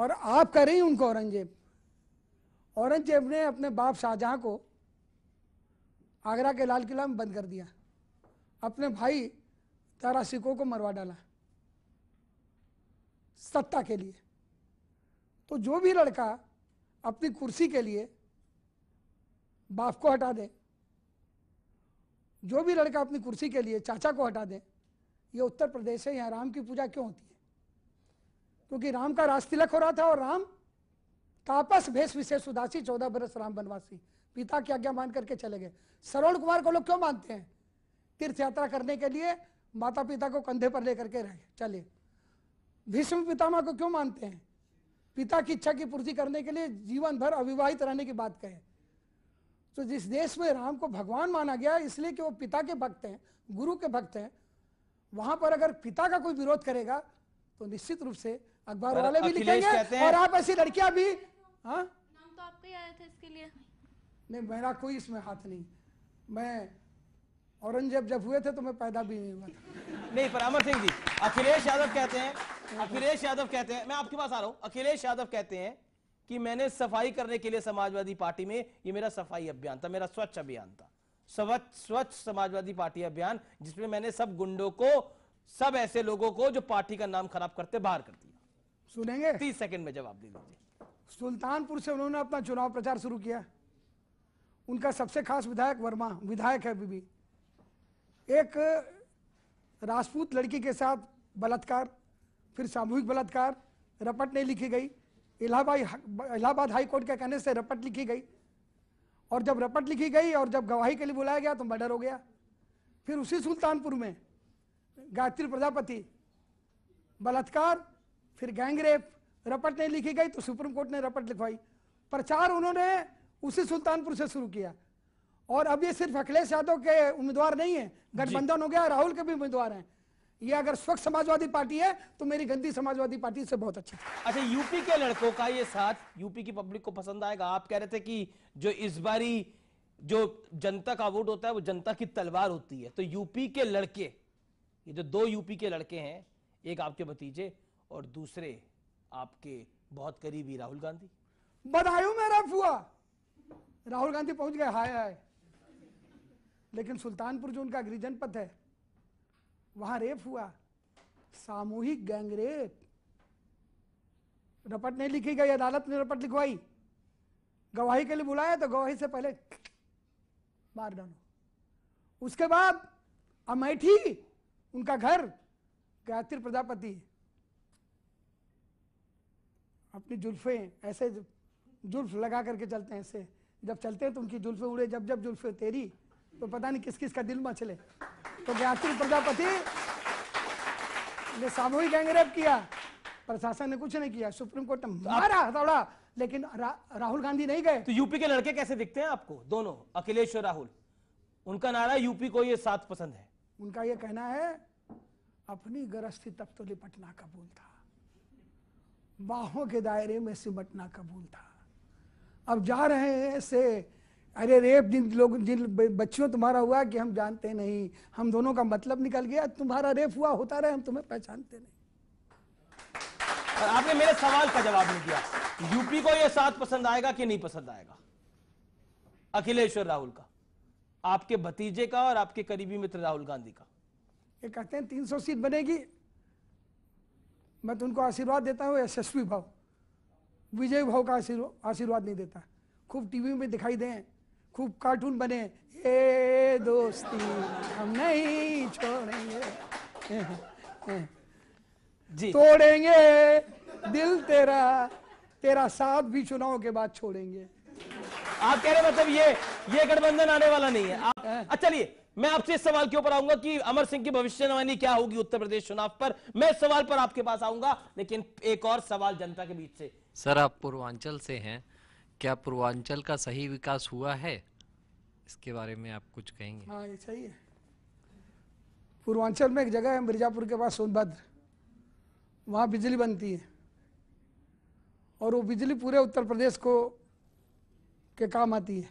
और आप कह रही हैं उनको औरंगजेब। औरंगजेब ने अपने बाप शाहजहां को आगरा के लाल किला में बंद कर दिया, अपने भाई तारा सिकों को मरवा डाला सत्ता के लिए। तो जो भी लड़का अपनी कुर्सी के लिए बाप को हटा दे, जो भी लड़का अपनी कुर्सी के लिए चाचा को हटा दे, ये उत्तर प्रदेश है, यहाँ राम की पूजा क्यों होती है? क्योंकि राम का रास तिलक हो रहा था, और राम तापस भेष विशेष उदासी 14 बरस राम बनवासी, पिता की आज्ञा मान करके चले गए। श्रवण कुमार को लोग क्यों मानते हैं? तीर्थ यात्रा करने के लिए माता पिता को कंधे पर लेकर के रहे चले। भीष्म पितामह को क्यों मानते हैं? पिता की इच्छा की पूर्ति करने के लिए जीवन भर अविवाहित रहने की बात कहे। तो जिस देश में राम को भगवान माना गया इसलिए कि वो पिता के भक्त हैं, गुरु के भक्त हैं, वहां पर अगर पिता का कोई विरोध करेगा तो निश्चित रूप से अखबार वाले भी लिखेंगे, और आप ऐसी लड़कियां भी। हाँ, नाम तो आपका ही आया था इसके लिए। नहीं, मेरा कोई इसमें हाथ नहीं। मैं औरंगजेब जब हुए थे तो मैं पैदा भी नहीं हुआ था। नहीं, पर अमर सिंह जी, अखिलेश यादव कहते हैं, मैं आपके पास आ रहा हूं। अखिलेश यादव कहते हैं कि मैंने सफाई करने के लिए समाजवादी पार्टी में, ये मेरा सफाई अभियान था, मेरा स्वच्छ अभियान था, स्वच्छ समाजवादी पार्टी अभियान, जिसमें मैंने सब गुंडों को, सब ऐसे लोगों को जो पार्टी का नाम खराब करते बाहर कर दिया। सुनेंगे? 30 सेकंड में जवाब दे दीजिए। सुल्तानपुर से उन्होंने अपना चुनाव प्रचार शुरू किया। उनका सबसे खास विधायक वर्मा विधायक है अभी। एक राजपूत लड़की के साथ बलात्कार, फिर सामूहिक बलात्कार, रपट नहीं लिखी गई। इलाहाबाद हाई कोर्ट के कहने से रपट लिखी गई, और जब रपट लिखी गई और जब गवाही के लिए बुलाया गया तो मर्डर हो गया। फिर उसी सुल्तानपुर में गायत्री प्रजापति बलात्कार, फिर गैंगरेप, रपट नहीं लिखी गई तो सुप्रीम कोर्ट ने रपट लिखवाई। प्रचार उन्होंने उसी सुल्तानपुर से शुरू किया। और अब ये सिर्फ अखिलेश यादव के उम्मीदवार नहीं है, गठबंधन हो गया, राहुल के भी उम्मीदवार हैं। ये अगर स्वच्छ समाजवादी पार्टी है तो मेरी गंदी समाजवादी पार्टी से बहुत अच्छी। अच्छा, यूपी के लड़कों का ये साथ यूपी की पब्लिक को पसंद आएगा? आप कह रहे थे कि जो इस बारी जो जनता का वोट होता है वो जनता की तलवार होती है, तो यूपी के लड़के, ये जो 2 यूपी के लड़के हैं, एक आपके भतीजे और दूसरे आपके बहुत करीबी राहुल गांधी। बदायूं में रेप हुआ, राहुल गांधी पहुंच गए, हाय हाय। लेकिन सुल्तानपुर जो उनका गृह जनपद है वहां रेप हुआ, सामूहिक गैंगरेप। रपट नहीं लिखी गई, अदालत ने रपट लिखवाई, गवाही के लिए बुलाया तो गवाही से पहले मार डालो। उसके बाद अमेठी उनका घर, गायत्री प्रजापति अपनी जुल्फे ऐसे जुल्फ लगा करके चलते हैं, ऐसे जब चलते हैं तो उनकी जुल्फे उड़े, जब जब जुल्फे तेरी तो पता नहीं किस किस का दिल मचले। तो गायत्री प्रजापति ने सामूहिक गैंगरेप किया, प्रशासन ने कुछ नहीं किया, सुप्रीम कोर्ट ने मारा हथौड़ा, लेकिन राहुल गांधी नहीं गए। तो यूपी के लड़के कैसे दिखते हैं आपको दोनों, अखिलेश और राहुल? उनका नारा यूपी को ये साथ पसंद है। उनका ये कहना है अपनी गृहस्थी तब तो लिपटना कबूल था, बाहों के दायरे में सिमटना कबूल था, अब जा रहे हैं ऐसे अरे रेप जिन बच्चियों तुम्हारा हुआ कि हम जानते नहीं, हम दोनों का मतलब निकल गया, तुम्हारा रेप हुआ होता रहे, हम तुम्हें पहचानते नहीं। और आपने मेरे सवाल का जवाब नहीं दिया। यूपी को यह साथ पसंद आएगा कि नहीं पसंद आएगा? अखिलेश और राहुल का, आपके भतीजे का और आपके करीबी मित्र राहुल गांधी का। ये कहते हैं 300 सीट बनेगी, मैं तो उनको आशीर्वाद देता हूँ यशस्वी भाव, विजय भाव का आशीर्वाद नहीं देता। खूब टीवी में दिखाई दें, खूब कार्टून बने, ये दोस्ती हम नहीं छोड़ेंगे, जी तोड़ेंगे दिल तेरा साथ भी चुनाव के बाद छोड़ेंगे। आप कह रहे मतलब ये गठबंधन आने वाला नहीं है। आप चलिए मैं आपसे इस सवाल के ऊपर आऊंगा कि अमर सिंह की भविष्यवाणी क्या होगी उत्तर प्रदेश चुनाव पर। मैं इस सवाल पर आपके पास आऊंगा, लेकिन एक और सवाल जनता के बीच से। सर, आप पूर्वांचल से हैं, क्या पूर्वांचल का सही विकास हुआ है? इसके बारे में आप कुछ कहेंगे? हाँ, ये सही है। पूर्वांचल में एक जगह है मिर्जापुर के पास सोनभद्र, वहाँ बिजली बनती है और वो बिजली पूरे उत्तर प्रदेश के काम आती है,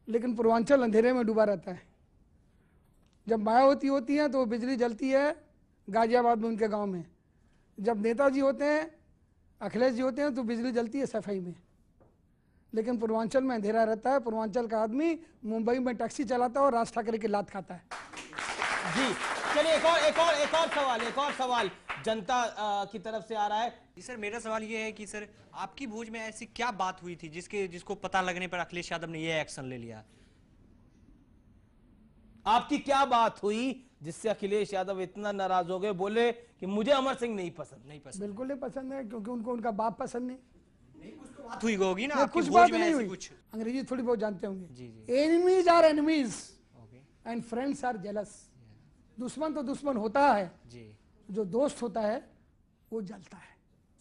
लेकिन पूर्वांचल अंधेरे में डूबा रहता है। जब मायावती होती हैं तो वो बिजली जलती है गाजियाबाद में उनके गांव में, जब नेताजी होते हैं, अखिलेश जी होते हैं, तो बिजली जलती है सफाई में। लेकिन पूर्वांचल में अंधेरा रहता है। पूर्वांचल का आदमी मुंबई में टैक्सी चलाता है और राज ठाकरे की लात खाता है। जी चलिए एक और सवाल जनता की तरफ से आ रहा है। जी सर, मेरा सवाल ये है कि सर आपकी भुज में ऐसी क्या बात हुई थी जिसको पता लगने पर अखिलेश यादव ने ये एक्शन ले लिया? आपकी क्या बात हुई जिससे अखिलेश यादव इतना नाराज हो गए, बोले कि मुझे अमर सिंह नहीं पसंद? बिल्कुल नहीं पसंद है, क्योंकि उनको उनका बाप पसंद नहीं। कुछ तो बात हुई होगी ना आपकी कुछ भुज बात में नहीं ऐसी हुई। कुछ? अंग्रेजी थोड़ी बहुत जानते होंगे। जी। Enemies are enemies and friends are jealous. दुश्मन तो दुश्मन होता है जी, जो दोस्त होता है वो जलता है।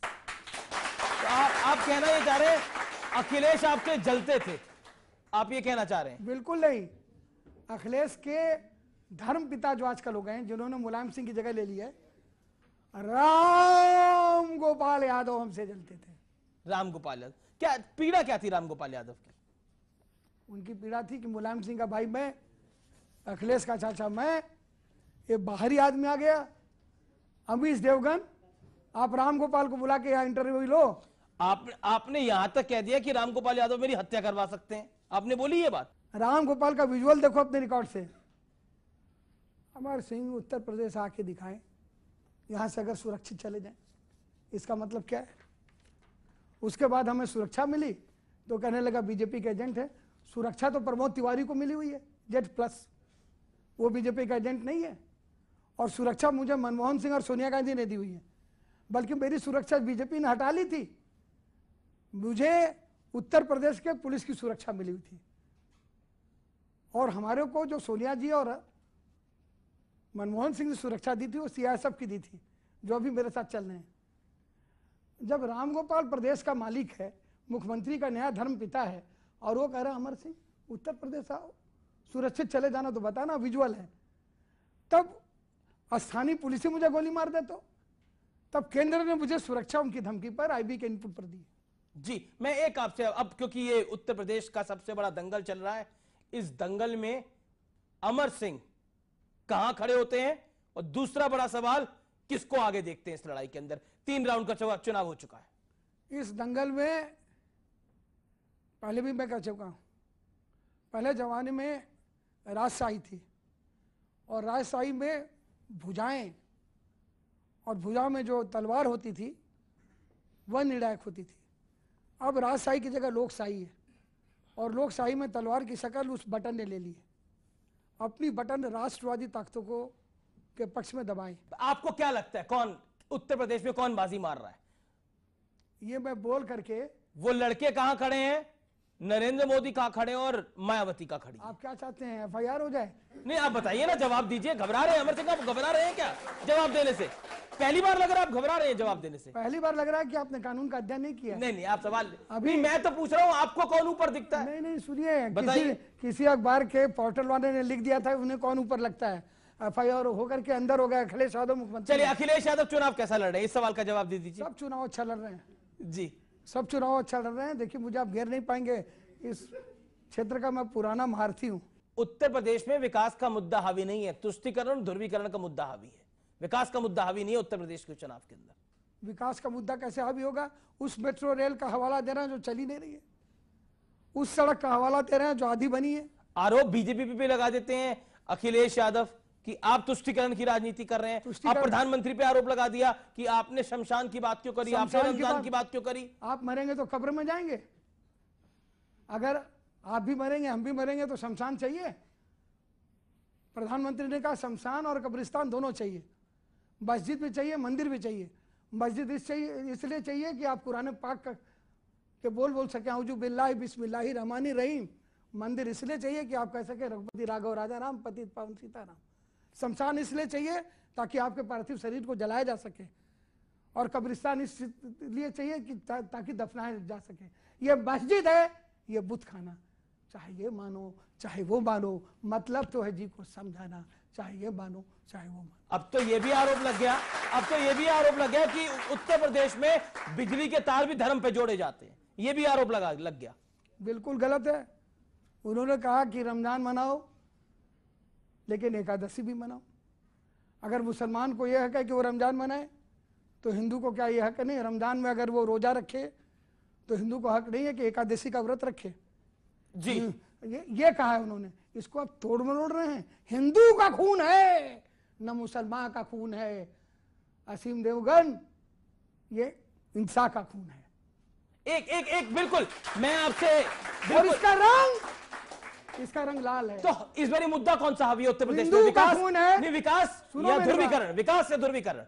तो आप कहना ये चाह रहे हैं अखिलेश आपके जलते थे, आप ये कहना चाह रहे हैं? बिल्कुल नहीं। अखिलेश के धर्म पिता जो आजकल हो गए हैं, जिन्होंने मुलायम सिंह की जगह ले ली है, राम गोपाल यादव हमसे जलते थे। राम गोपाल यादव, क्या पीड़ा क्या थी राम गोपाल यादव की? उनकी पीड़ा थी कि मुलायम सिंह का भाई मैं, अखिलेश का चाचा मैं, ये बाहरी आदमी आ गया, अमीश देवगन, आप राम गोपाल को बुला के यहाँ इंटरव्यू लो। आपने यहां तक कह दिया कि राम गोपाल यादव मेरी हत्या करवा सकते हैं, आपने बोली ये बात? राम गोपाल का विजुअल देखो अपने रिकॉर्ड से। अमर सिंह उत्तर प्रदेश आके दिखाएं, यहाँ से अगर सुरक्षित चले जाएं, इसका मतलब क्या है? उसके बाद हमें सुरक्षा मिली तो कहने लगा बीजेपी के एजेंट है। सुरक्षा तो प्रमोद तिवारी को मिली हुई है Z+, वो बीजेपी का एजेंट नहीं है। और सुरक्षा मुझे मनमोहन सिंह और सोनिया गांधी ने दी हुई है, बल्कि मेरी सुरक्षा बीजेपी ने हटा ली थी। मुझे उत्तर प्रदेश के पुलिस की सुरक्षा मिली हुई थी, और हमारे को जो सोनिया जी और मनमोहन सिंह ने सुरक्षा दी थी वो CISF की दी थी, जो अभी मेरे साथ चल रहे हैं। जब रामगोपाल प्रदेश का मालिक है, मुख्यमंत्री का नया धर्म पिता है, और वो कह रहा है अमर सिंह उत्तर प्रदेश आओ, सुरक्षित चले जाना, तो बताना विजुअल है। तब स्थानीय पुलिस ही मुझे गोली मार दे तो तब केंद्र ने मुझे सुरक्षा उनकी धमकी पर IB के इनपुट पर दी। जी मैं एक आपसे, अब क्योंकि ये उत्तर प्रदेश का सबसे बड़ा दंगल चल रहा है, इस दंगल में अमर सिंह कहां खड़े होते हैं, और दूसरा बड़ा सवाल किसको आगे देखते हैं इस लड़ाई के अंदर? 3 राउंड का चुनाव हो चुका है। इस दंगल में पहले भी मैं कह चुका हूं, पहले जमाने में राजशाही थी, और राजशाही में भुजाएं, और भुजा में जो तलवार होती थी वह निर्णायक होती थी। अब राजशाही की जगह लोकशाही है, और लोकशाही में तलवार की शक्ल उस बटन ने ले ली है। अपनी बटन राष्ट्रवादी ताकतों को के पक्ष में दबाएं। आपको क्या लगता है कौन उत्तर प्रदेश में कौन बाजी मार रहा है? ये मैं बोल करके, वो लड़के कहां खड़े हैं, नरेंद्र मोदी कहां खड़े हैं और मायावती कहां खड़ी है? आप क्या चाहते हैं, FIR हो जाए? नहीं आप बताइए ना, जवाब दीजिए। घबरा रहे हैं अमर सिंह, आप घबरा रहे हैं क्या जवाब देने से? पहली बार लग रहा है आप घबरा रहे हैं जवाब देने से? पहली बार लग रहा है कि आपने कानून का अध्ययन नहीं किया। नहीं आप सवाल अभी मैं तो पूछ रहा हूं, आपको कौन ऊपर दिखता है? नहीं सुनिए, बताइए। किसी अखबार के पोर्टल वाले ने लिख दिया था, उन्हें कौन ऊपर लगता है। FIR होकर के अंदर हो गया अखिलेश यादव मुख्यमंत्री। चलिए अखिलेश यादव चुनाव कैसा लड़ रहे हैं, इस सवाल का जवाब दे दीजिए। सब चुनाव अच्छा लड़ रहे हैं जी सब चुनाव अच्छा लड़ रहे हैं। देखिए मुझे आप घेर नहीं पाएंगे इस क्षेत्र का मैं पुराना महारथी हूं। उत्तर प्रदेश में विकास का मुद्दा हावी नहीं है, तुष्टीकरण ध्रुवीकरण का मुद्दा हावी है। विकास का मुद्दा हावी नहीं है उत्तर प्रदेश के चुनाव के अंदर। विकास का मुद्दा कैसे हावी होगा? उस मेट्रो रेल का हवाला दे रहे हैं जो चली नहीं रही है, उस सड़क का हवाला दे रहे हैं जो आधी बनी है। आरोप बीजेपी पे लगा देते हैं अखिलेश यादव कि आप तुष्टीकरण की राजनीति कर रहे हैं। आप प्रधानमंत्री पे आरोप लगा दिया कि आपने शमशान की बात क्यों करी, आपने रमजान की बात क्यों करी। आप मरेंगे तो कब्र में जाएंगे, अगर आप भी मरेंगे हम भी मरेंगे तो शमशान चाहिए। प्रधानमंत्री ने कहा शमशान और कब्रिस्तान दोनों चाहिए, मस्जिद भी चाहिए मंदिर भी चाहिए। मस्जिद इसलिए चाहिए कि आप कुरान पाक के बोल सके औजू बिल्लाहि बिस्मिल्लाहि रहमानि रहीम। मंदिर इसलिए चाहिए कि आप कह सके रघुपति राघव राजा राम पतित पावन सीताराम। शमशान इसलिए चाहिए ताकि आपके पार्थिव शरीर को जलाया जा सके, और कब्रिस्तान इसलिए चाहिए कि ताकि दफनाया जा सके। ये मस्जिद है, ये बुत खाना, चाहे ये मानो चाहे वो मानो, मतलब तो है जी को समझाना, चाहे ये मानो चाहे वो मानो। अब तो ये भी आरोप लग गया कि उत्तर प्रदेश में बिजली के तार भी धर्म पे जोड़े जाते हैं, ये भी आरोप लग गया। बिल्कुल गलत है। उन्होंने कहा कि रमजान मनाओ लेकिन एकादशी भी मनाओ। अगर मुसलमान को यह हक है कि वो रमजान मनाए तो हिंदू को क्या यह हक नहीं? रमजान में अगर वो रोजा रखे तो हिंदू को हक नहीं है कि एकादशी का व्रत रखे जी। ये कहा है उन्होंने। इसको आप तोड़ मरोड़ रहे हैं। हिंदू का खून है न मुसलमान का खून है। असीम देवगन, ये इंसान का खून है। एक बिल्कुल मैं आपसे, और इसका रंग लाल है। तो इस बारी मुद्दा कौन सा हावी है उत्तर प्रदेश में? हिंदू का विकास खून है। नहीं, विकास या ध्रुवीकरण? विकास या ध्रुवीकरण?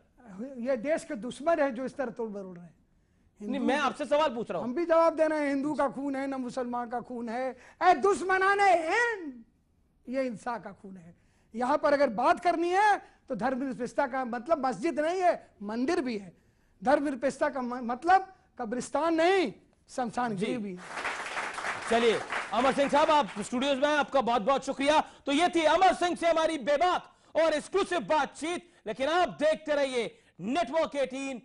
ये देश के दुश्मन है जो इस तरह तोड़ मरोड़ रहे हैं। नहीं, मैं आपसे सवाल पूछ रहा हूं। हम भी जवाब दे रहे हैं। हिंदू का खून है न मुसलमान का खून है। ए दुश्मनाने हिंद, ये इंसान का खून है। यहां पर अगर बात करनी है तो धर्मनिरपेक्षता का मतलब मस्जिद नहीं है, मंदिर भी है। धर्मनिरपेक्षता का मतलब कब्रिस्तान नहीं, शमशान गृह भी है। चलिए अमर सिंह साहब, आप स्टूडियोज में, आपका बहुत बहुत शुक्रिया। तो ये थी अमर सिंह से हमारी बेबाक और एक्सक्लूसिव बातचीत। लेकिन आप देखते रहिए नेटवर्क 18